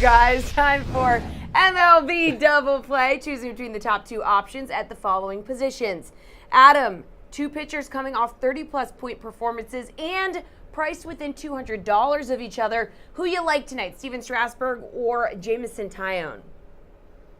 guys. Time for MLB Double Play, choosing between the top two options at the following positions. Adam, two pitchers coming off 30-plus point performances and priced within $200 of each other. Who you like tonight, Steven Strasburg or Jameson Taillon?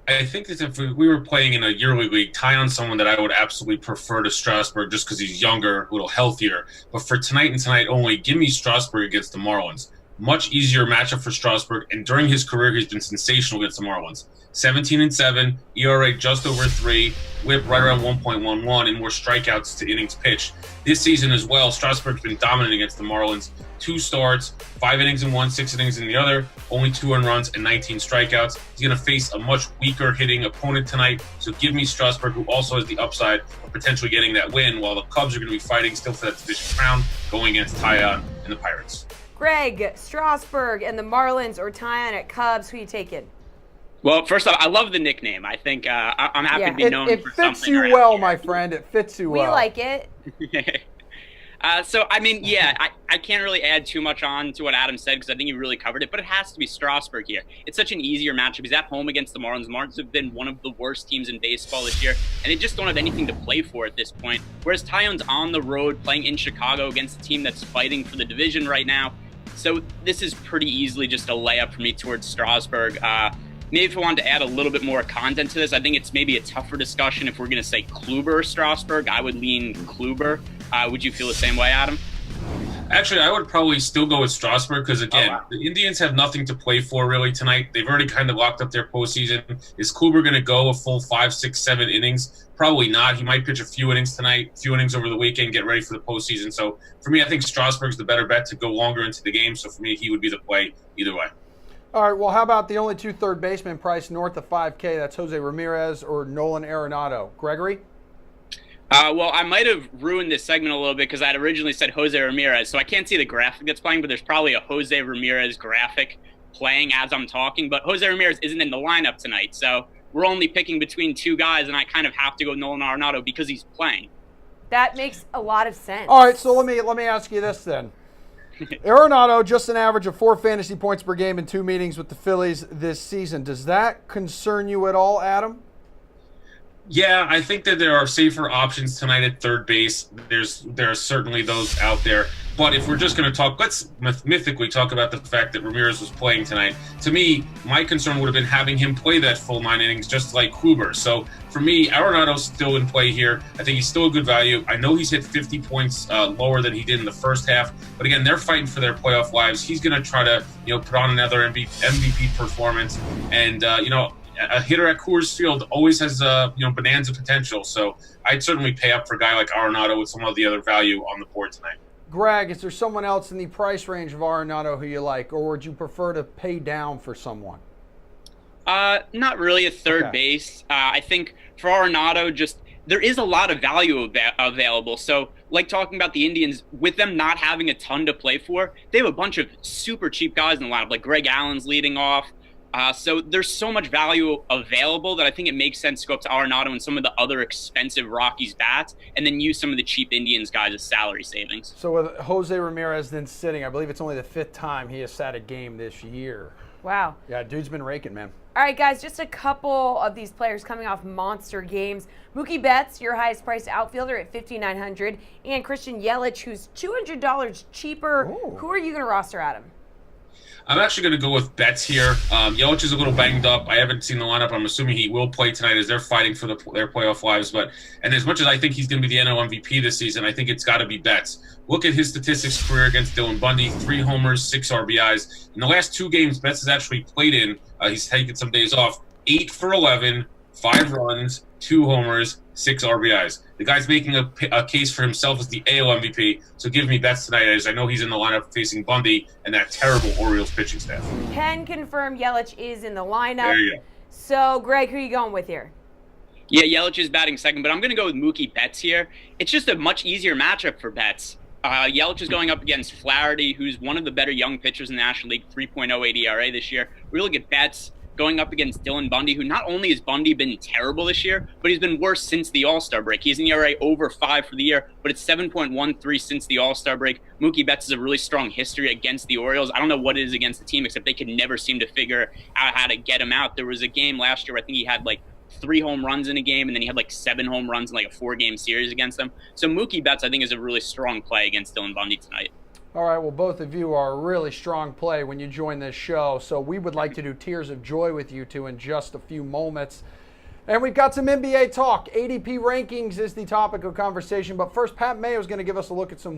I think that if we were playing in a yearly league, Taillon's someone that I would absolutely prefer to Strasburg just because he's younger, a little healthier. But for tonight and tonight only, give me Strasburg against the Marlins. Much easier matchup for Strasburg, and during his career, he's been sensational against the Marlins. 17-7, ERA just over 3, WHIP right around 1.11, and more strikeouts to innings pitched. This season as well, Strasburg's been dominant against the Marlins. 2 starts, 5 innings in one, 6 innings in the other, only 2 earned runs and 19 strikeouts. He's going to face a much weaker hitting opponent tonight, so give me Strasburg, who also has the upside of potentially getting that win, while the Cubs are going to be fighting still for that division crown, going against Taillon and the Pirates. Greg, Strasburg and the Marlins, or Taillon at Cubs, who you taking? Well, first off, I love the nickname. I think I'm happy to be known for something. It fits you well, my friend. It fits you well. We like it. So, I mean, yeah, I can't really add too much on to what Adam said because I think he really covered it, but it has to be Strasburg here. It's such an easier matchup. He's at home against the Marlins. The Marlins have been one of the worst teams in baseball this year, and they just don't have anything to play for at this point. Whereas Taillon's on the road playing in Chicago against a team that's fighting for the division right now. So this is pretty easily just a layup for me towards Strasburg. Maybe if I wanted to add a little bit more content to this, I think it's maybe a tougher discussion if we're going to say Kluber or Strasburg. I would lean Kluber. Would you feel the same way, Adam? Actually, I would probably still go with Strasburg because, again, The Indians have nothing to play for really tonight. They've already kind of locked up their postseason. Is Kluber going to go a full 5, 6, 7 innings? Probably not. He might pitch a few innings tonight, a few innings over the weekend, get ready for the postseason. So, for me, I think Strasburg's the better bet to go longer into the game. So, for me, he would be the play either way. All right, well, how about the only 2 third basemen priced north of $5K? That's Jose Ramirez or Nolan Arenado. Gregory? Well, I might have ruined this segment a little bit because I had originally said Jose Ramirez, so I can't see the graphic that's playing, but there's probably a Jose Ramirez graphic playing as I'm talking. But Jose Ramirez isn't in the lineup tonight, so we're only picking between 2 guys, and I kind of have to go Nolan Arenado because he's playing. That makes a lot of sense. All right, so let me ask you this then. Arenado, just an average of 4 fantasy points per game in 2 meetings with the Phillies this season. Does that concern you at all, Adam? Yeah, I think that there are safer options tonight at third base. There are certainly those out there. But if we're just going to talk, let's mythically talk about the fact that Ramirez was playing tonight. To me, my concern would have been having him play that full 9 innings just like Kluber. So for me, Arenado's still in play here. I think he's still a good value. I know he's hit 50 points lower than he did in the first half. But again, they're fighting for their playoff lives. He's going to try to put on another MVP performance. And, a hitter at Coors Field always has bonanza potential. So I'd certainly pay up for a guy like Arenado with some of the other value on the board tonight. Greg, is there someone else in the price range of Arenado who you like, or would you prefer to pay down for someone? Not really a third base. I think for Arenado, there is a lot of value available. So, like talking about the Indians, with them not having a ton to play for, they have a bunch of super cheap guys in the lineup, like Greg Allen's leading off. So there's so much value available that I think it makes sense to go up to Arenado and some of the other expensive Rockies bats and then use some of the cheap Indians guys as salary savings. So with Jose Ramirez then sitting, I believe it's only the 5th time he has sat a game this year. Wow. Yeah, dude's been raking, man. All right, guys, just a couple of these players coming off monster games. Mookie Betts, your highest priced outfielder at $5,900, and Christian Yelich, who's $200 cheaper. Ooh. Who are you going to roster, Adam? I'm actually going to go with Betts here. Yelich is a little banged up. I haven't seen the lineup. I'm assuming he will play tonight as they're fighting for their playoff lives. And as much as I think he's going to be the NL MVP this season, I think it's got to be Betts. Look at his statistics career against Dylan Bundy: 3 homers, 6 RBIs. In the last 2 games Betts has actually played in, he's taken some days off, 8 for 11, 5 runs, 2 homers, 6 RBIs. The guy's making a case for himself as the AL MVP, so give me Betts tonight, as I know he's in the lineup facing Bundy and that terrible Orioles pitching staff. Can confirm Yelich is in the lineup. There you go. So, Greg, who are you going with here? Yeah, Yelich is batting second, but I'm going to go with Mookie Betts here. It's just a much easier matchup for Betts. Yelich is going up against Flaherty, who's one of the better young pitchers in the National League, 3.08 ERA this year. We look at Betts going up against Dylan Bundy, who not only has Bundy been terrible this year, but he's been worse since the All-Star break. He's an ERA over 5 for the year, but it's 7.13 since the All-Star break. Mookie Betts has a really strong history against the Orioles. I don't know what it is against the team, except they could never seem to figure out how to get him out. There was a game last year where I think he had like 3 home runs in a game, and then he had like 7 home runs in like a 4-game series against them. So Mookie Betts, I think, is a really strong play against Dylan Bundy tonight. All right, well, both of you are a really strong play when you join this show, so we would like to do Tears of Joy with you two in just a few moments. And we've got some NBA talk. ADP rankings is the topic of conversation, but first, Pat Mayo is going to give us a look at some